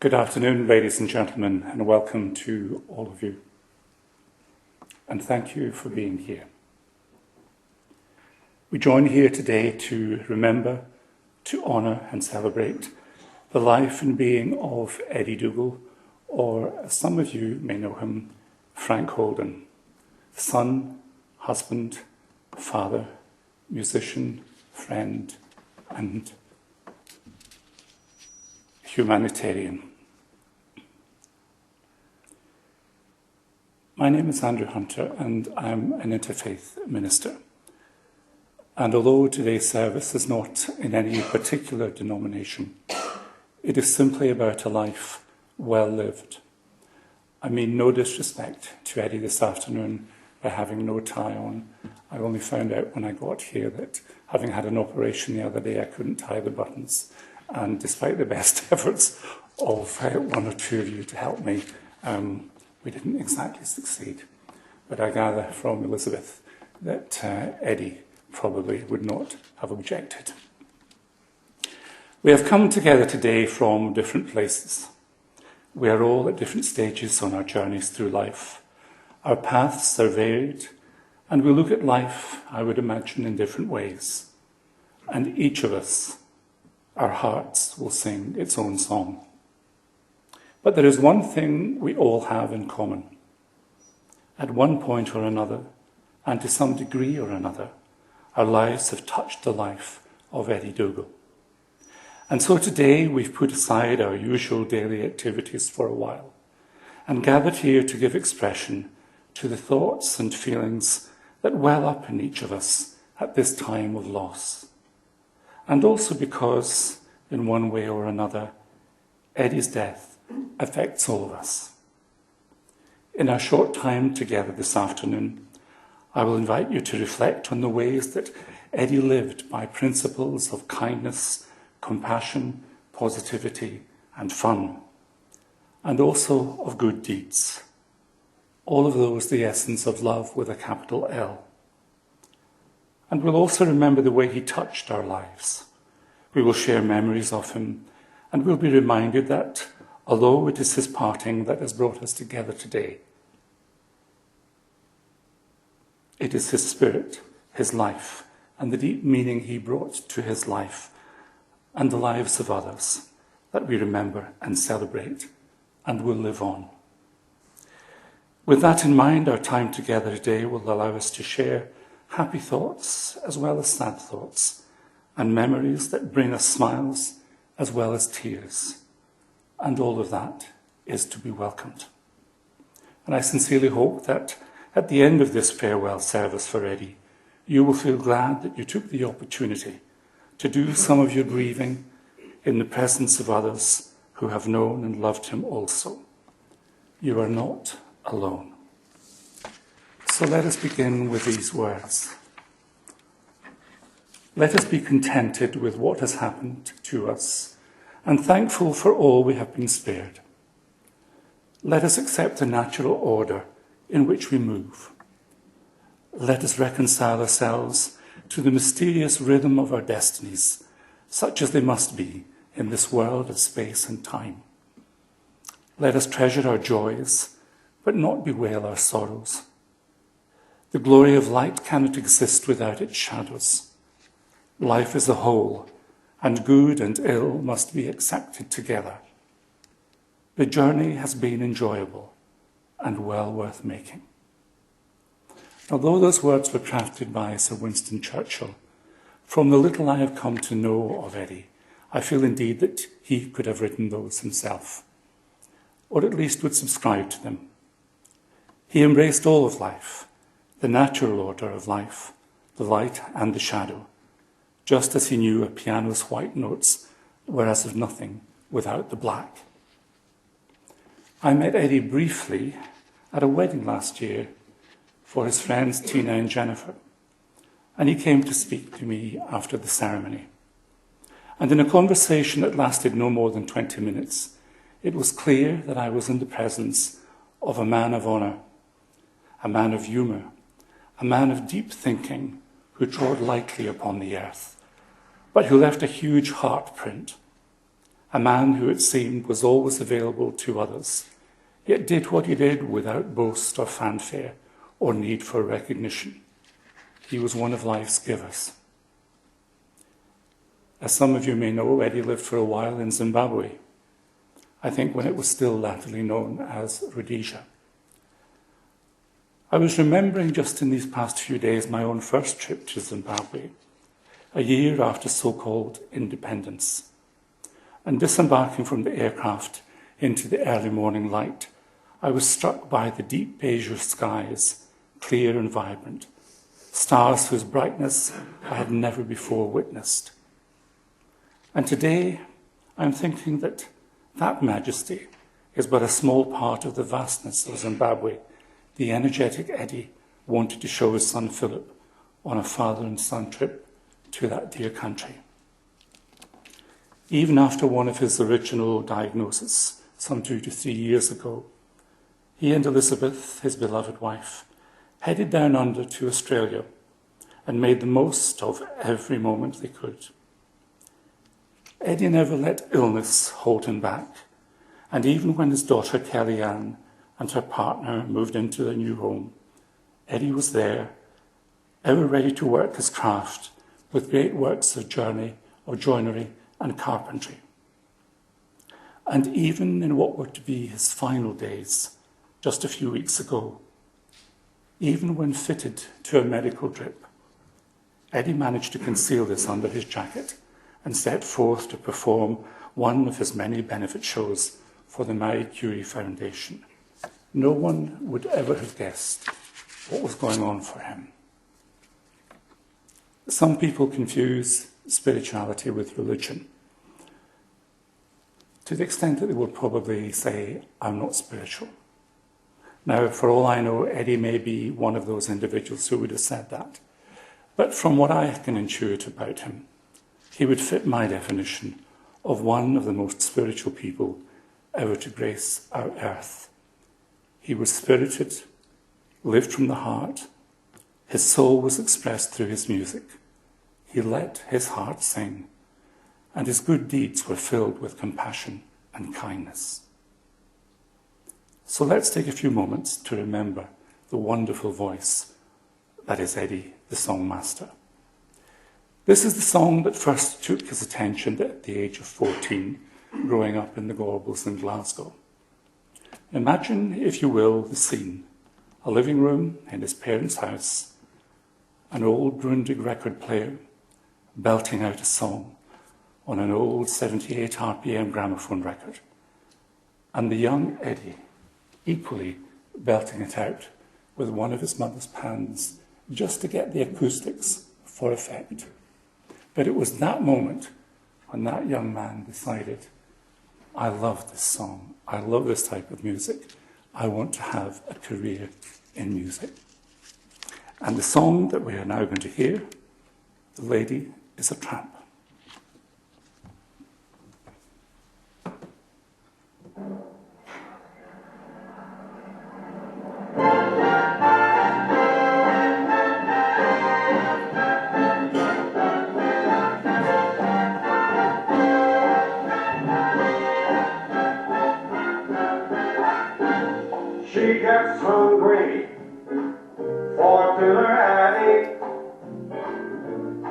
Good afternoon, ladies and gentlemen, and welcome to all of you. And thank you for being here. We join here today to remember, to honour and celebrate the life and being of Eddie Dougal, or as some of you may know him, Frank Holden, son, husband, father, musician, friend, and humanitarian. My name is Andrew Hunter and I'm an interfaith minister. And although today's service is not in any particular denomination, it is simply about a life well lived. I mean no disrespect to Eddie this afternoon by having no tie on. I only found out when I got here that having had an operation the other day, I couldn't tie the buttons. And despite the best efforts of one or two of you to help me, we didn't exactly succeed. But I gather from Elizabeth that Eddie probably would not have objected. We have come together today from different places. We are all at different stages on our journeys through life. Our paths are varied, and we look at life, I would imagine, in different ways. And each of us, our hearts will sing its own song. But there is one thing we all have in common. At one point or another, and to some degree or another, our lives have touched the life of Eddie Dougal. And so today we've put aside our usual daily activities for a while and gathered here to give expression to the thoughts and feelings that well up in each of us at this time of loss. And also because, in one way or another, Eddie's death affects all of us. In our short time together this afternoon, I will invite you to reflect on the ways that Eddie lived by principles of kindness, compassion, positivity, and fun, and also of good deeds. All of those the essence of love with a capital L. And we'll also remember the way he touched our lives. We will share memories of him, and we'll be reminded that although it is his parting that has brought us together today, it is his spirit, his life, and the deep meaning he brought to his life and the lives of others that we remember and celebrate and will live on. With that in mind, our time together today will allow us to share happy thoughts as well as sad thoughts, and memories that bring us smiles as well as tears. And all of that is to be welcomed. And I sincerely hope that at the end of this farewell service for Eddie, you will feel glad that you took the opportunity to do some of your grieving in the presence of others who have known and loved him also. You are not alone. So let us begin with these words. Let us be contented with what has happened to us and thankful for all we have been spared. Let us accept the natural order in which we move. Let us reconcile ourselves to the mysterious rhythm of our destinies, such as they must be in this world of space and time. Let us treasure our joys, but not bewail our sorrows. The glory of light cannot exist without its shadows. Life is a whole, and good and ill must be accepted together. The journey has been enjoyable and well worth making. Although those words were crafted by Sir Winston Churchill, from the little I have come to know of Eddie, I feel indeed that he could have written those himself, or at least would subscribe to them. He embraced all of life, the natural order of life, the light and the shadow, just as he knew a piano's white notes were as of nothing without the black. I met Eddie briefly at a wedding last year for his friends Tina and Jennifer, and he came to speak to me after the ceremony. And in a conversation that lasted no more than 20 minutes, it was clear that I was in the presence of a man of honour, a man of humour, a man of deep thinking who trod lightly upon the earth, but who left a huge heart print, a man who it seemed was always available to others, yet did what he did without boast or fanfare or need for recognition. He was one of life's givers. As some of you may know, Eddie lived for a while in Zimbabwe, I think when it was still latterly known as Rhodesia. I was remembering just in these past few days my own first trip to Zimbabwe, a year after so-called independence, and disembarking from the aircraft into the early morning light, I was struck by the deep azure skies, clear and vibrant, stars whose brightness I had never before witnessed. And today, I'm thinking that that majesty is but a small part of the vastness of Zimbabwe, the energetic Eddie wanted to show his son Philip on a father and son trip to that dear country. Even after one of his original diagnoses, some 2 to 3 years ago, he and Elizabeth, his beloved wife, headed down under to Australia and made the most of every moment they could. Eddie never let illness hold him back, and even when his daughter Kellyanne and her partner moved into their new home, Eddie was there, ever ready to work his craft with great works of joinery and carpentry. And even in what were to be his final days, just a few weeks ago, even when fitted to a medical drip, Eddie managed to conceal this under his jacket and set forth to perform one of his many benefit shows for the Marie Curie Foundation. No one would ever have guessed what was going on for him. Some people confuse spirituality with religion, to the extent that they will probably say, I'm not spiritual. Now, for all I know, Eddie may be one of those individuals who would have said that. But from what I can intuit about him, he would fit my definition of one of the most spiritual people ever to grace our earth. He was spirited, lived from the heart. His soul was expressed through his music. He let his heart sing, and his good deeds were filled with compassion and kindness. So let's take a few moments to remember the wonderful voice that is Eddie, the songmaster. This is the song that first took his attention at the age of 14, growing up in the Gorbals in Glasgow. Imagine, if you will, the scene. A living room in his parents' house, an old Grundig record player belting out a song on an old 78 RPM gramophone record, and the young Eddie equally belting it out with one of his mother's pans just to get the acoustics for effect. But it was that moment when that young man decided, I love this song, I love this type of music, I want to have a career in music. And the song that we are now going to hear, The Lady is a Tramp. She gets hungry for dinner at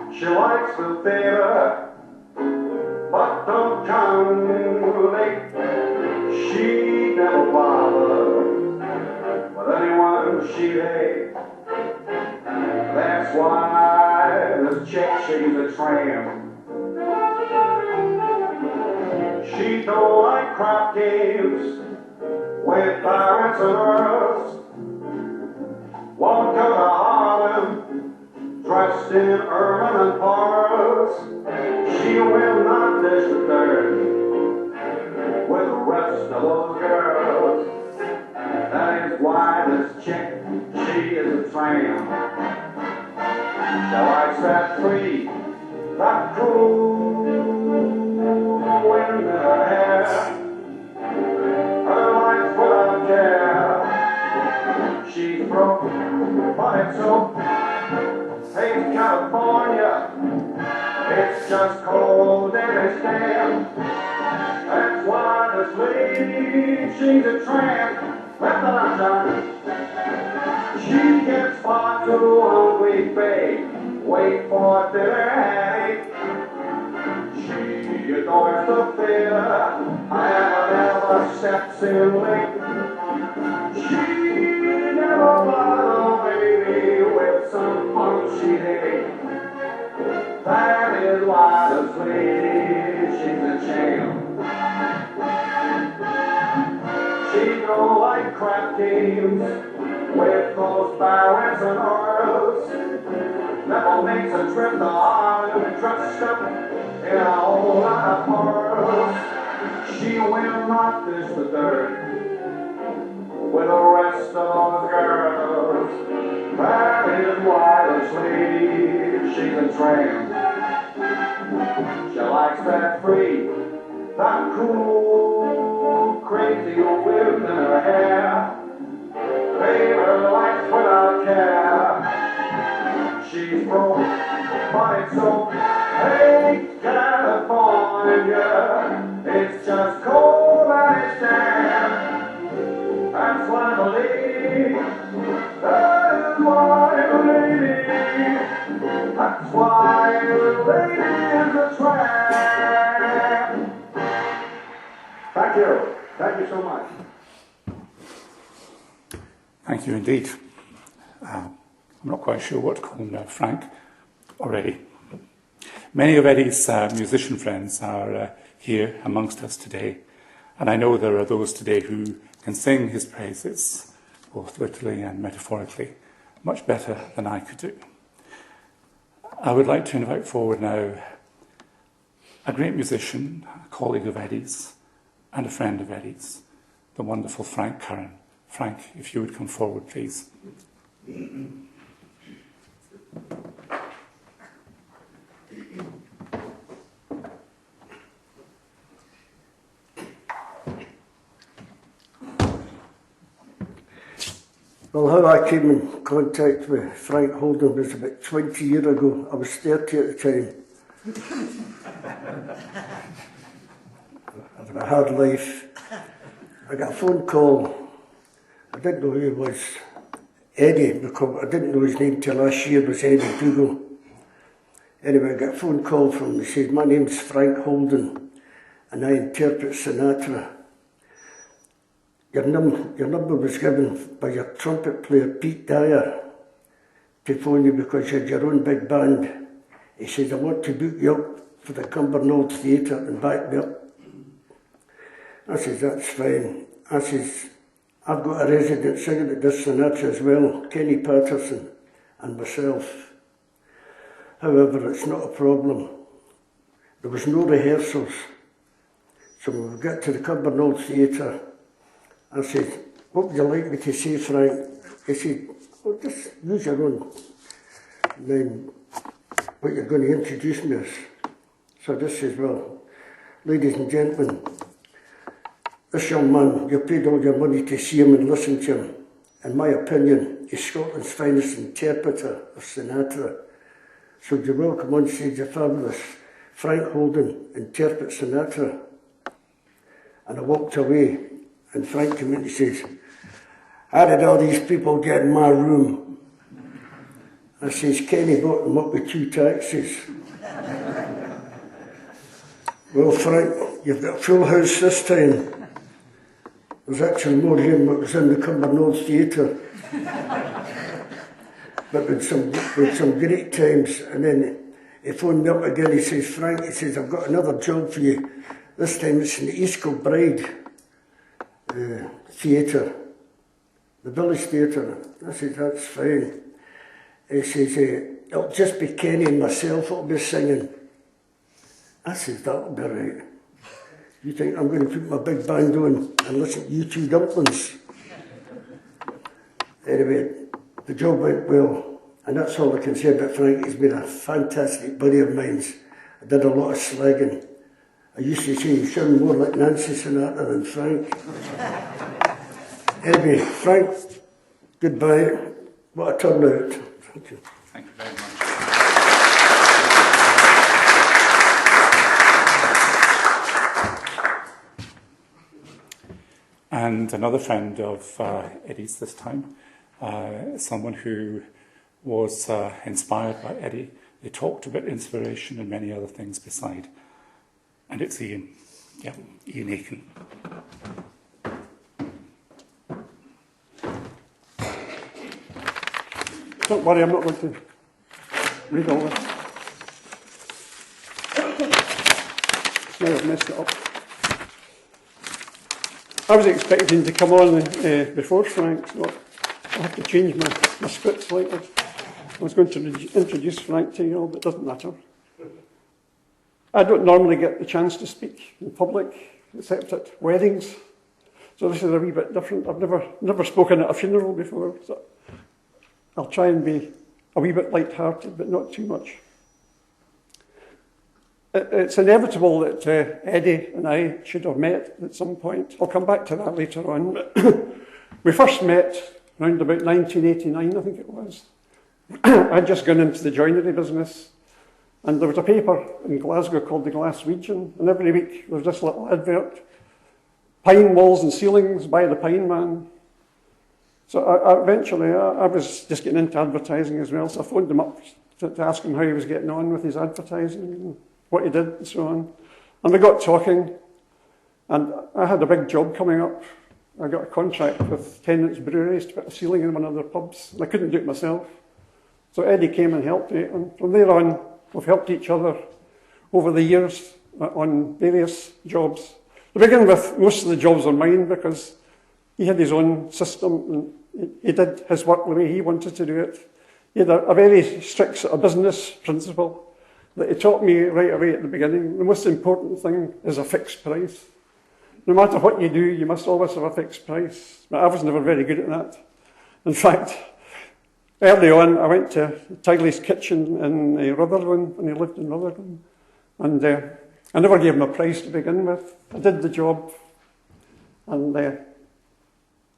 8. She likes the theater, but don't come late. She never bothers with anyone she hates. That's why this chick, she's a tramp. She don't like crap games with parents and earls. Won't go to Harlem dressed in ermine and pearls. She will not dish the dirt with the rest of those girls. That is why this chick, she is a tramp. She likes that free, that cool wind in her hair. She's broke, but it's so. Hey, California, it's just cold and it's damn. That's why this lady, she's a tramp. Left the lights on. She gets far too hungry, babe. Wait for dinner headache. She adores the theater. I never steps in late. She never bothered a baby with some fun she hate. That is why this lady, she's a champ. She don't like crap games with those barons and earls. Never makes a trip to Holden dressed up in a whole lot of pearls. She will not dish the dirt with the rest of those girls. That is why this lady, she's a tramp. She likes that free, that cool, crazy whip in her hair. Pay her life without care. She's broke, but it's so. Hey, California, it's just cold and it's damp. That's why the lady, that is why the lady, that's why the lady is a tramp. Thank you. Thank you so much. Thank you indeed. I'm not quite sure what to call him now, Frank or Eddie. Many of Eddie's musician friends are here amongst us today, and I know there are those today who can sing his praises, both literally and metaphorically, much better than I could do. I would like to invite forward now a great musician, a colleague of Eddie's, and a friend of Eddie's, the wonderful Frank Curran. Frank, if you would come forward, please. Well, how I came in contact with Frank Holden was about 20 years ago. I was 30 at the time. I had a hard life. I got a phone call. I didn't know who he was. Eddie, because I didn't know his name till last year, was Eddie Dougal. Anyway, I got a phone call from him. He said, "My name's Frank Holden, and I interpret Sinatra. Your number was given by your trumpet player, Pete Dyer, to phone you because you had your own big band. He says, I want to book you up for the Cumbernauld Theatre and back me up." I says, "That's fine." I says, "I've got a resident singer that does Sinatra as well, Kenny Patterson, and myself. However, it's not a problem." There was no rehearsals. So when we got to the Cumbernauld Theatre, I said, "What would you like me to say, Frank?" He said, "Well, just use your own name, what you're going to introduce me as." So this says, "Well, ladies and gentlemen, this young man, you paid all your money to see him and listen to him. In my opinion, he's Scotland's finest interpreter of Sinatra. So you're welcome on stage, the fabulous Frank Holden, interpret Sinatra." And I walked away, and Frank came in and says, "How did all these people get in my room?" I says, "Kenny brought them up with 2 taxis." "Well, Frank, you've got a full house this time. There's actually more room than what was in the Cumbernauld Theatre." But with some great times. And then he phoned me up again. He says, "Frank," he says, "I've got another job for you. This time it's in the East Kilbride Theatre, the Village Theatre." I said, "That's fine." He says, "It'll just be Kenny and myself that'll be singing." I said, "That'll be right. You think I'm going to put my big band on and listen to you 2 dumplings?" Anyway, the job went well, and that's all I can say about Frank. He's been a fantastic buddy of mine. I did a lot of slagging. I used to say, "You sound more like Nancy Sinatra than Frank." Anyway, Frank, goodbye. What a turnout. Thank you. Thank you very much. And another friend of Eddie's this time, someone who was inspired by Eddie. They talked about inspiration and many other things beside. And it's Ian. Yeah, Ian Aiken. Don't worry, I'm not going to read all this. Now I've messed it up. I was expecting to come on before Frank, so I have to change my script slightly. I was going to introduce Frank to you all, but it doesn't matter. I don't normally get the chance to speak in public, except at weddings. So this is a wee bit different. I've never spoken at a funeral before, so I'll try and be a wee bit light-hearted, but not too much. It's inevitable that Eddie and I should have met at some point. I'll come back to that later on. We first met around about 1989, I think it was. I'd just gone into the joinery business, and there was a paper in Glasgow called the Glaswegian, and every week there was this little advert, pine walls and ceilings by the Pine Man. So eventually I was just getting into advertising as well, so I phoned him up to ask him how he was getting on with his advertising and what he did and so on. And we got talking, and I had a big job coming up. I got a contract with Tennant's Breweries to put a ceiling in one of their pubs, and I couldn't do it myself. So Eddie came and helped me, and from there on, we've helped each other over the years on various jobs. To begin with, most of the jobs are mine because he had his own system, and he did his work the way he wanted to do it. He had a very strict sort of business principle that he taught me right away at the beginning. The most important thing is a fixed price. No matter what you do, you must always have a fixed price. But I was never very good at that. In fact, early on, I went to Tigley's Kitchen in Rutherglen, when he lived in Rutherglen. And I never gave him a price to begin with. I did the job, and I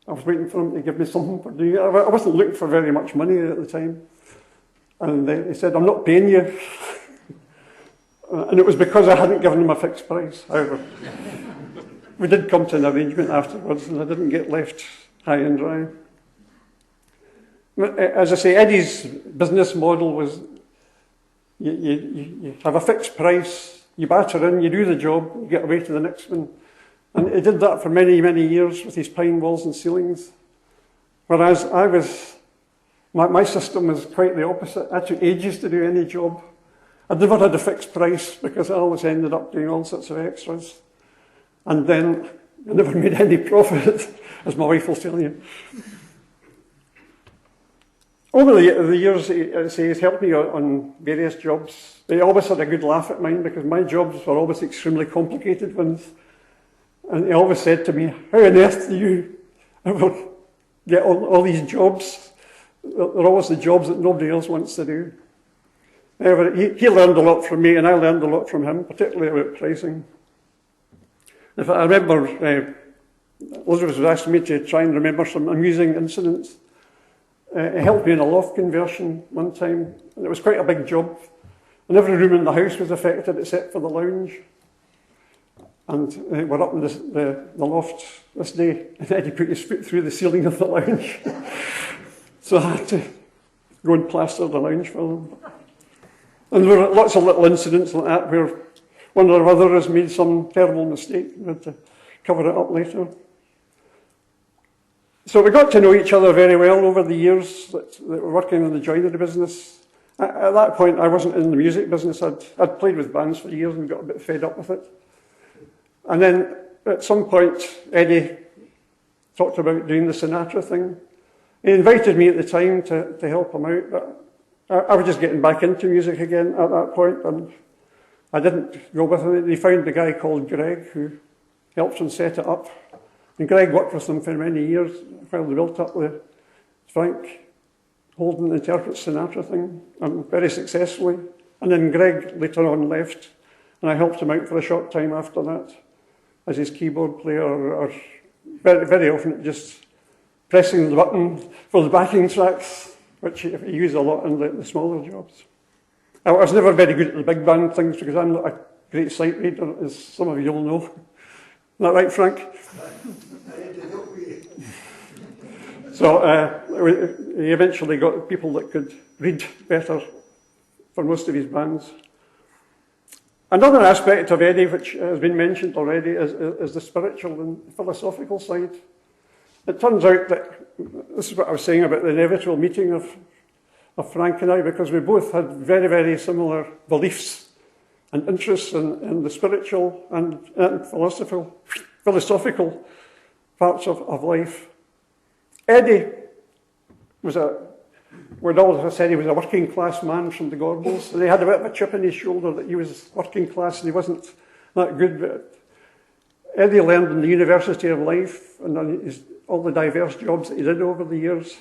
was waiting for him to give me something for doing it. I wasn't looking for very much money at the time. And he said, "I'm not paying you." And it was because I hadn't given him a fixed price. However, we did come to an arrangement afterwards, and I didn't get left high and dry. As I say, Eddie's business model was you have a fixed price, you batter in, you do the job, you get away to the next one. And he did that for many, many years with his pine walls and ceilings. Whereas my system was quite the opposite. I took ages to do any job. I never had a fixed price because I always ended up doing all sorts of extras. And then I never made any profit, as my wife will tell you. Over the years, he's helped me on various jobs. He always had a good laugh at mine because my jobs were always extremely complicated ones. And he always said to me, "How on earth do you ever get all these jobs? They're always the jobs that nobody else wants to do." However, he learned a lot from me, and I learned a lot from him, particularly about pricing. In fact, I remember Elizabeth was asking me to try and remember some amusing incidents. He helped me in a loft conversion one time, and it was quite a big job. And every room in the house was affected except for the lounge. And we're up in the loft this day, and Eddie put his foot through the ceiling of the lounge. So I had to go and plaster the lounge for them. And there were lots of little incidents like that where one or other has made some terrible mistake. We had to cover it up later. So we got to know each other very well over the years that we were working in the joinery business. At that point, I wasn't in the music business. I'd played with bands for years and got a bit fed up with it. And then at some point, Eddie talked about doing the Sinatra thing. He invited me at the time to help him out, but I was just getting back into music again at that point, and I didn't go with him. He found a guy called Greg who helped him set it up. And Greg worked with them for many years while they built up the Frank Holden interprets Sinatra thing, and very successfully. And then Greg later on left, and I helped him out for a short time after that as his keyboard player, or very, very often just pressing the button for the backing tracks, which he used a lot in the smaller jobs. I was never very good at the big band things because I'm not a great sight reader, as some of you will know. Isn't that right, Frank? He eventually got people that could read better for most of his bands. Another aspect of Eddie, which has been mentioned already, is the spiritual and philosophical side. It turns out that, this is what I was saying about the inevitable meeting of Frank and I, because we both had very, very similar beliefs and interests in the spiritual and philosophical parts of life. Eddie was we'd always said he was a working class man from the Gorbals, and he had a bit of a chip in his shoulder that he was working class and he wasn't that good. But Eddie learned in the University of Life and on all the diverse jobs that he did over the years.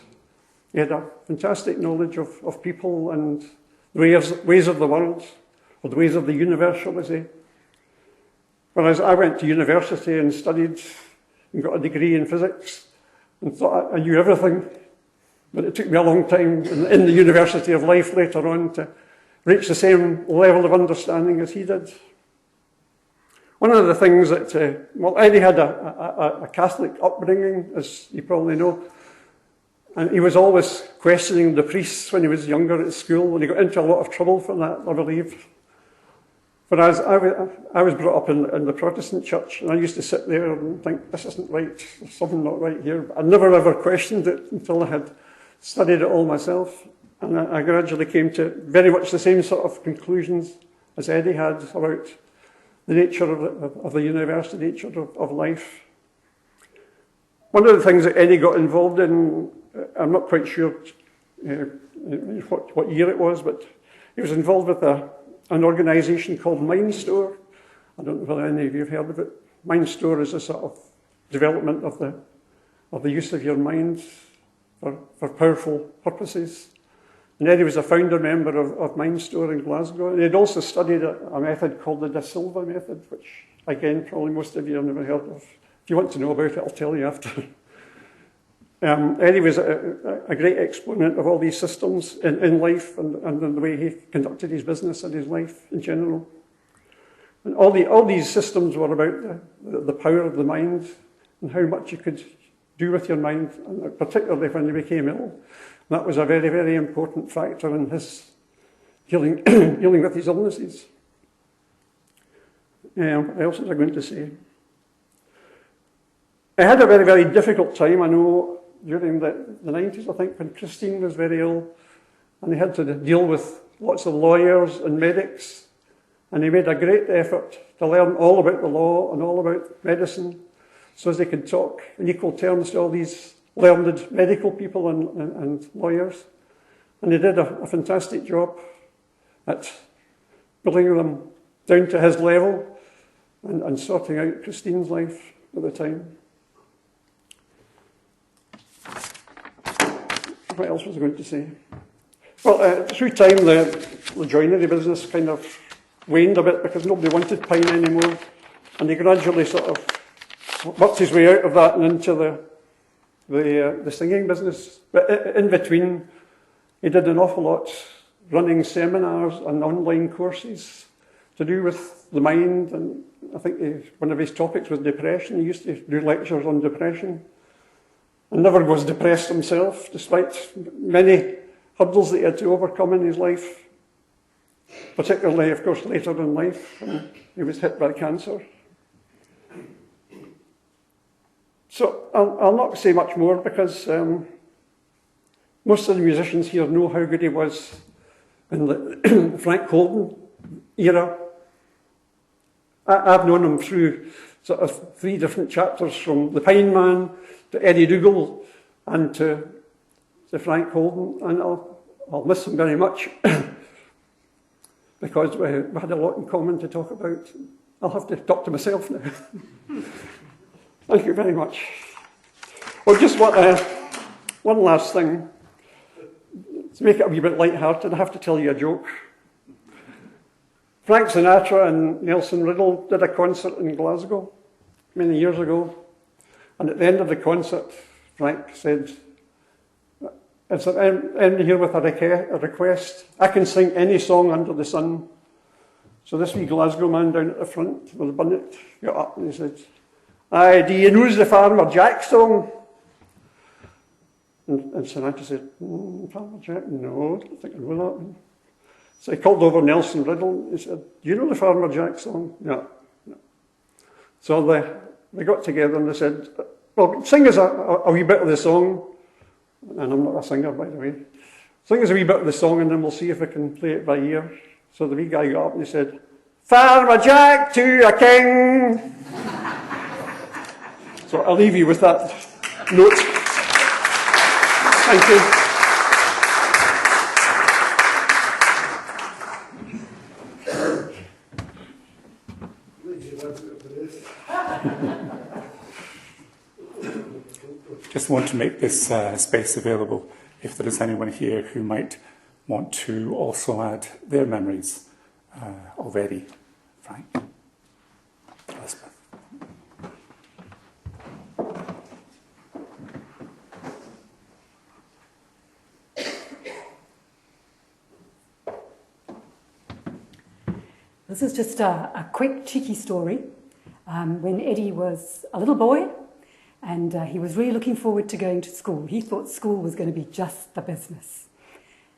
He had a fantastic knowledge of people and ways of the world, or the ways of the universe, shall we say. Whereas I went to university and studied and got a degree in physics and thought I knew everything. But it took me a long time in the University of Life later on to reach the same level of understanding as he did. One of the things that, Eddie had a Catholic upbringing, as you probably know, and he was always questioning the priests when he was younger at school, and he got into a lot of trouble for that, I believe. Whereas I was brought up in the Protestant church, and I used to sit there and think, this isn't right, there's something not right here. But I never ever questioned it until I had studied it all myself. And I gradually came to very much the same sort of conclusions as Eddie had about the nature of the universe, the nature of life. One of the things that Eddie got involved in, I'm not quite sure what year it was, but he was involved with an organisation called Mind Store. I don't know whether any of you have heard of it. Mind Store is a sort of development of the use of your mind for powerful purposes. And Eddie was a founder member of Mind Store in Glasgow. And he'd also studied a method called the Da Silva method, which, again, probably most of you have never heard of. If you want to know about it, I'll tell you after. Eddie was a great exponent of all these systems in life and in the way he conducted his business and his life in general. And all these systems were about the power of the mind and how much you could do with your mind, and particularly when he became ill. That was a very, very important factor in his dealing with his illnesses. What else was I going to say? I had a very, very difficult time, I know, during the 90s, I think, when Christine was very ill, and he had to deal with lots of lawyers and medics, and he made a great effort to learn all about the law and all about medicine, so as they could talk in equal terms to all these learned medical people and lawyers. And he did a fantastic job at bringing them down to his level and sorting out Christine's life at the time. What else was I going to say? Well, through time, the joinery business kind of waned a bit because nobody wanted pine anymore. And he gradually sort of worked his way out of that and into the singing business. But in between, he did an awful lot running seminars and online courses to do with the mind. And I think one of his topics was depression. He used to do lectures on depression. And never was depressed himself, despite many hurdles that he had to overcome in his life. Particularly, of course, later in life, when he was hit by cancer. So I'll not say much more because most of the musicians here know how good he was in the Frank Holden era. I've known him through sort of 3 different chapters, from the Pine Man to Eddie Dougal and to Frank Holden, and I'll miss him very much because we had a lot in common to talk about. I'll have to talk to myself now. Thank you very much. Well, just one last thing. To make it a wee bit light-hearted, I have to tell you a joke. Frank Sinatra and Nelson Riddle did a concert in Glasgow many years ago. And at the end of the concert, Frank said, "Is there anyone here with a request? I can sing any song under the sun." So this wee Glasgow man down at the front with a bonnet got up and he said, "Aye, do you know the Farmer Jack song?" And Sinatra said, Farmer Jack, no, I don't think I know that one. So he called over Nelson Riddle. He said, do you know the Farmer Jack song? No. So they got together and they said, well, sing us a wee bit of the song. And I'm not a singer, by the way. Sing us a wee bit of the song and then we'll see if we can play it by ear. So the wee guy got up and he said, Farmer Jack to a king. So I'll leave you with that note. Thank you. Just want to make this space available if there is anyone here who might want to also add their memories of Eddie, Frank, Elizabeth. This is just a quick, cheeky story. When Eddie was a little boy, and he was really looking forward to going to school. He thought school was going to be just the business.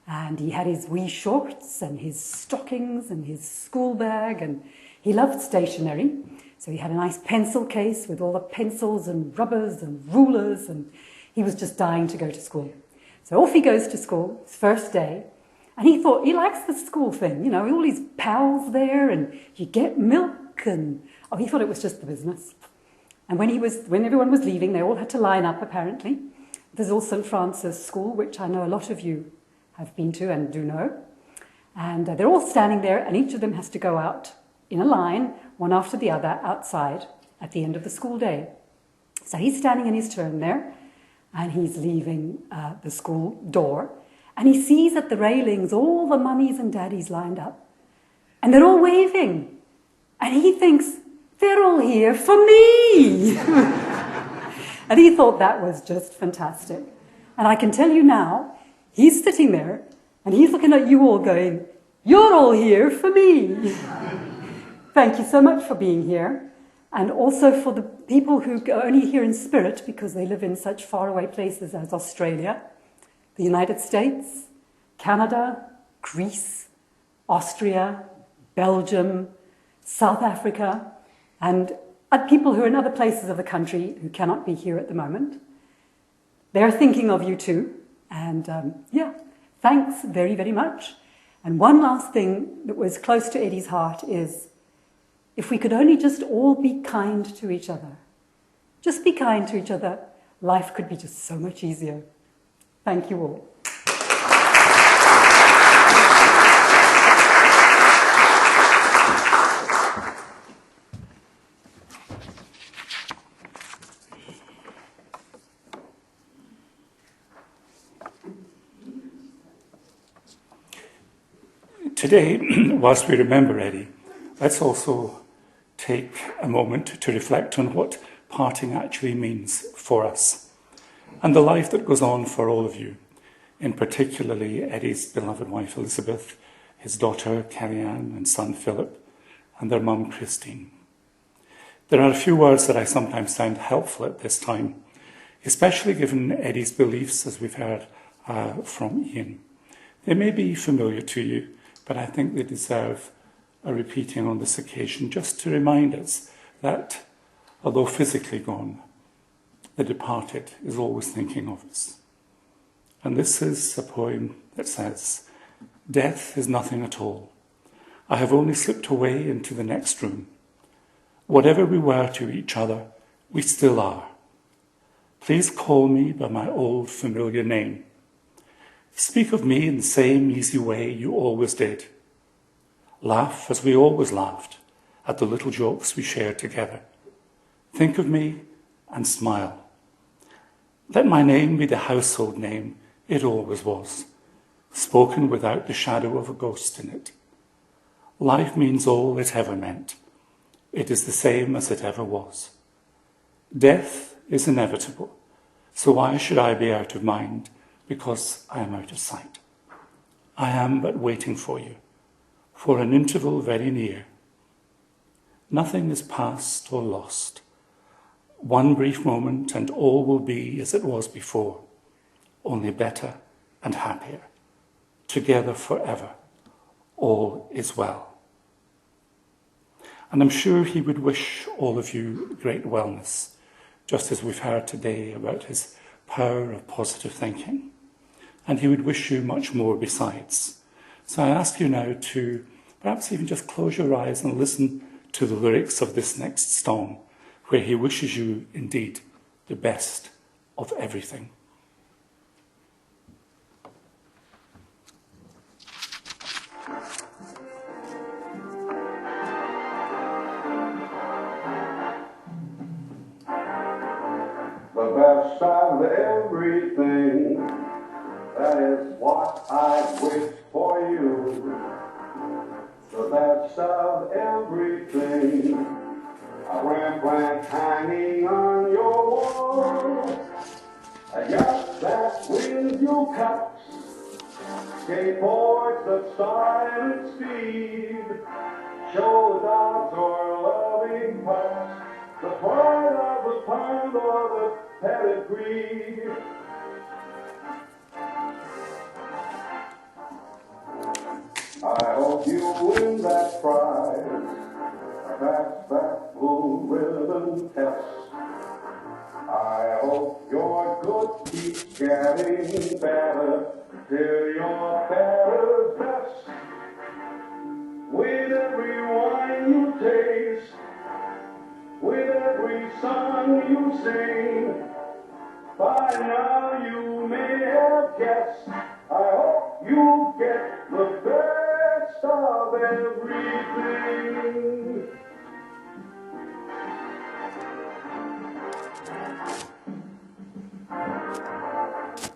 And he had his wee shorts and his stockings and his school bag, and he loved stationery. So he had a nice pencil case with all the pencils and rubbers and rulers, and he was just dying to go to school. So off he goes to school, his first day, and he thought he likes the school thing, you know, all his pals there, and you get milk, and he thought it was just the business. And when everyone was leaving, they all had to line up, apparently. There's all St. Francis School, which I know a lot of you have been to and do know. And they're all standing there, and each of them has to go out in a line, one after the other, outside at the end of the school day. So he's standing in his turn there, and he's leaving the school door, and he sees at the railings all the mummies and daddies lined up. And they're all waving. And he thinks, they're all here for me. And he thought that was just fantastic. And I can tell you now, he's sitting there and he's looking at you all going, you're all here for me. Thank you so much for being here. And also for the people who are only here in spirit because they live in such faraway places as Australia, the United States, Canada, Greece, Austria, Belgium, South Africa, and people who are in other places of the country who cannot be here at the moment. They're thinking of you too. And thanks very, very much. And one last thing that was close to Eddie's heart is, if we could only just all be kind to each other, just be kind to each other, life could be just so much easier. Thank you all. Today, whilst we remember Eddie, let's also take a moment to reflect on what parting actually means for us and the life that goes on for all of you, in particularly Eddie's beloved wife Elizabeth, his daughter Carrie-Anne and son Philip, and their mum Christine. There are a few words that I sometimes find helpful at this time, especially given Eddie's beliefs, as we've heard from Ian. They may be familiar to you, but I think they deserve a repeating on this occasion, just to remind us that, although physically gone, the departed is always thinking of us. And this is a poem that says, "Death is nothing at all. I have only slipped away into the next room. Whatever we were to each other, we still are. Please call me by my old familiar name. Speak of me in the same easy way you always did. Laugh as we always laughed at the little jokes we shared together. Think of me and smile. Let my name be the household name it always was, spoken without the shadow of a ghost in it. Life means all it ever meant. It is the same as it ever was. Death is inevitable, so why should I be out of mind because I am out of sight? I am but waiting for you, for an interval very near. Nothing is past or lost. One brief moment and all will be as it was before. only better and happier. Together forever, all is well. And I'm sure he would wish all of you great wellness, just as we've heard today about his power of positive thinking. And he would wish you much more besides. So I ask you now to perhaps even just close your eyes and listen to the lyrics of this next song, where he wishes you indeed the best of everything. The best of everything, that is what I wish for you. The best of everything, a Rembrandt hanging on your wall. A yacht that with you cups, skateboards that start at speed, show dogs or loving pups, the pride of the pound or the pedigree. I hope you win that prize, that's that blue ribbon test. I hope your good keeps getting better till your better best. With every wine you taste, with every song you sing, by now you may have guessed, I hope you get the best of everything.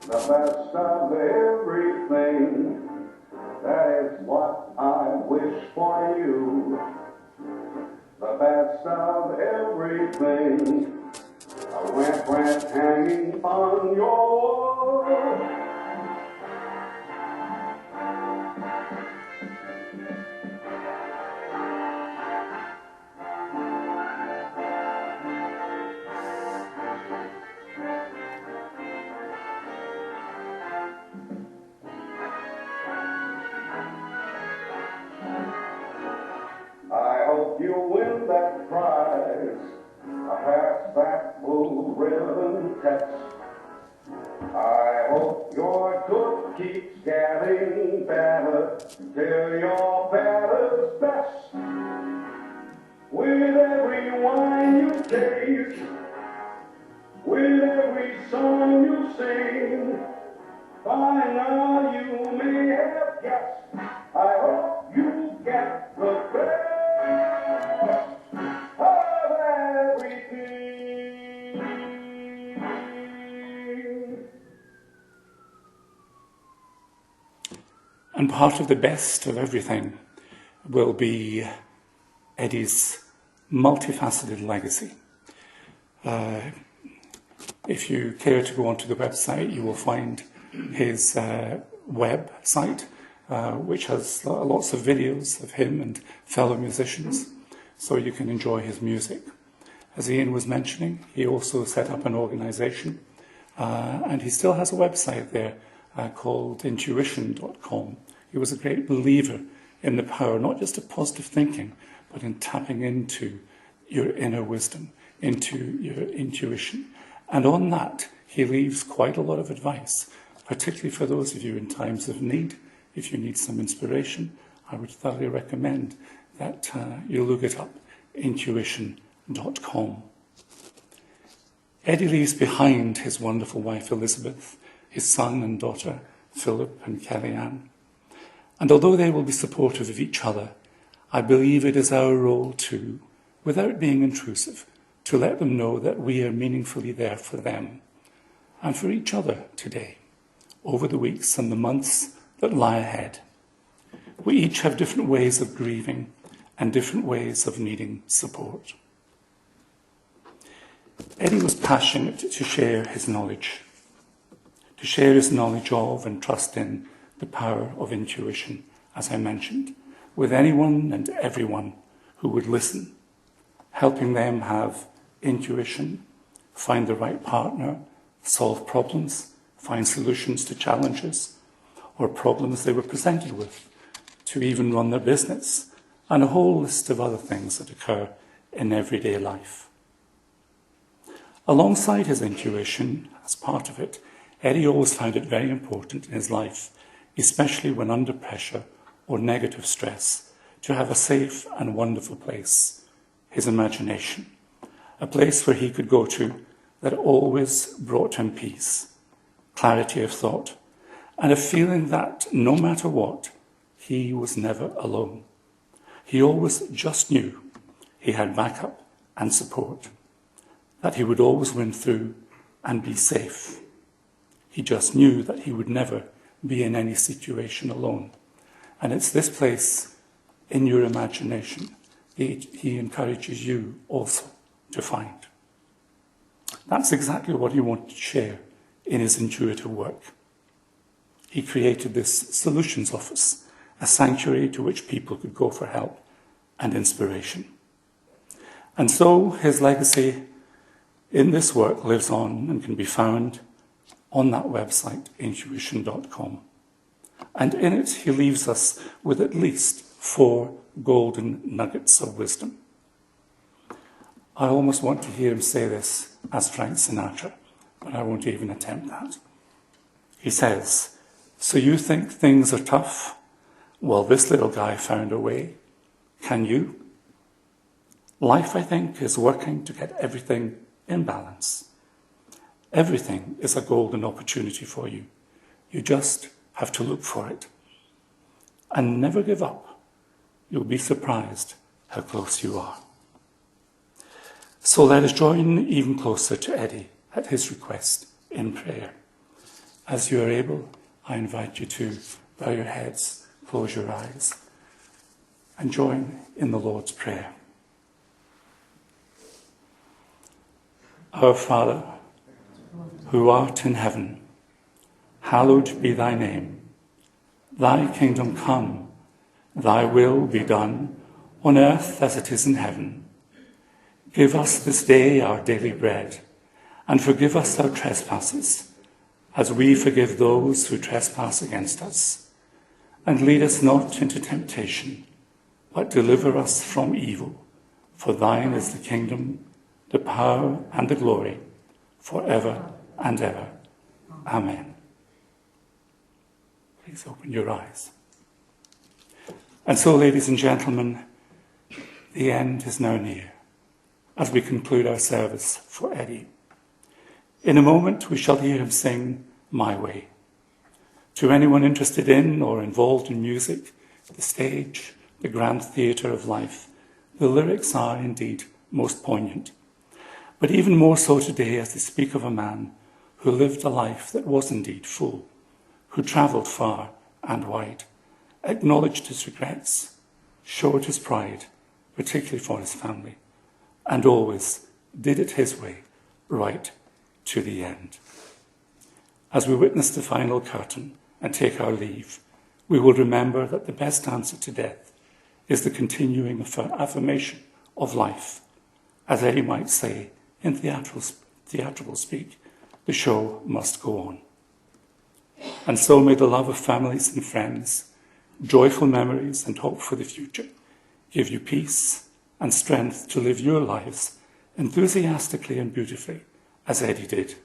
The best of everything, that is what I wish for you. The best of everything, a Rembrandt hanging on your wall. I hope you win that prize, perhaps that blue ribbon test. I hope your good keeps getting better till your better's best. With every wine you taste, with every song you sing, by now you may have guessed, I hope you get the best of everything. And part of the best of everything will be Eddie's multifaceted legacy. If you care to go onto the website, you will find his website, which has lots of videos of him and fellow musicians, so you can enjoy his music. As Ian was mentioning, he also set up an organisation, and he still has a website there called intuition.com. He was a great believer in the power, not just of positive thinking, but in tapping into your inner wisdom, into your intuition. And on that, he leaves quite a lot of advice, particularly for those of you in times of need. If you need some inspiration, I would thoroughly recommend that you look it up, intuition.com. Eddie leaves behind his wonderful wife Elizabeth, his son and daughter Philip and Kellyanne. And although they will be supportive of each other, I believe it is our role too, without being intrusive, to let them know that we are meaningfully there for them and for each other today, over the weeks and the months that lie ahead. We each have different ways of grieving and different ways of needing support. Eddie was passionate to share his knowledge of and trust in the power of intuition, as I mentioned, with anyone and everyone who would listen, helping them have intuition, find the right partner, solve problems, find solutions to challenges or problems they were presented with, to even run their business, and a whole list of other things that occur in everyday life. Alongside his intuition, as part of it, Eddie always found it very important in his life, especially when under pressure or negative stress, to have a safe and wonderful place, his imagination, a place where he could go to that always brought him peace, clarity of thought, and a feeling that no matter what, he was never alone. He always just knew he had backup and support, that he would always win through and be safe. He just knew that he would never be in any situation alone. And it's this place in your imagination he encourages you also to find. That's exactly what he wanted to share in his intuitive work. He created this solutions office, a sanctuary to which people could go for help and inspiration. And so his legacy in this work lives on and can be found on that website, intuition.com. And in it, he leaves us with at least 4 golden nuggets of wisdom. I almost want to hear him say this as Frank Sinatra, but I won't even attempt that. He says, "So you think things are tough? Well, this little guy found a way. Can you? Life, I think, is working to get everything in balance. Everything is a golden opportunity for you. You just have to look for it. And never give up. You'll be surprised how close you are." So let us join even closer to Eddie at his request in prayer. As you are able, I invite you to bow your heads, close your eyes, and join in the Lord's Prayer. Our Father, who art in heaven, hallowed be thy name. Thy kingdom come, thy will be done, on earth as it is in heaven. Give us this day our daily bread, and forgive us our trespasses, as we forgive those who trespass against us. And lead us not into temptation, but deliver us from evil. For thine is the kingdom, the power, and the glory, forever and ever. Amen. Please open your eyes. And so, ladies and gentlemen, the end is now near as we conclude our service for Eddie. In a moment, we shall hear him sing My Way. To anyone interested in or involved in music, the stage, the grand theatre of life, the lyrics are indeed most poignant. But even more so today as they speak of a man who lived a life that was indeed full, who travelled far and wide, acknowledged his regrets, showed his pride, particularly for his family, and always did it his way, right to the end. As we witness the final curtain and take our leave, we will remember that the best answer to death is the continuing affirmation of life. As Eddie might say in theatrical speak, the show must go on. And so may the love of families and friends, joyful memories and hope for the future give you peace and strength to live your lives enthusiastically and beautifully, as Eddie did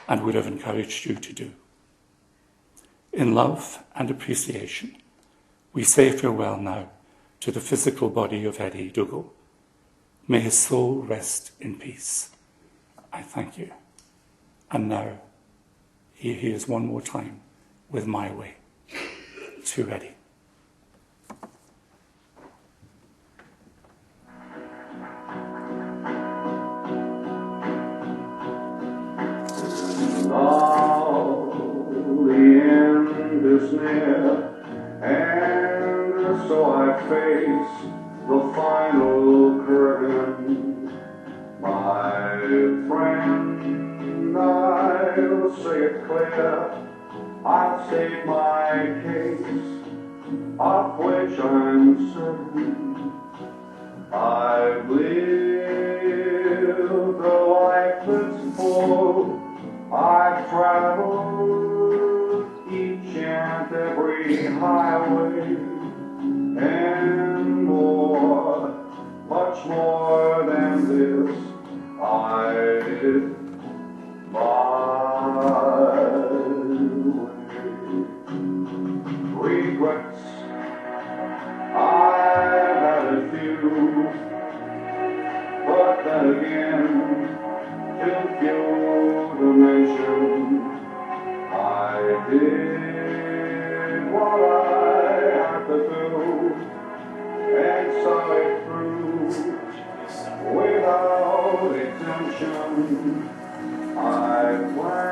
and would have encouraged you to do. In love and appreciation, we say farewell now to the physical body of Eddie Dougal. May his soul rest in peace. I thank you. And now, here he is one more time with My Way. To Eddie. Now the end is near, and so I face the final curtain. My friend, I'll say it clear, I'll state my case, of which I'm certain. I've lived a life that's full I've traveled each and every highway and more, much more than this. I did my way. Regrets, I've had a few, but then again, too few to mention. I did what I had to do and saw it through without exemption. I planned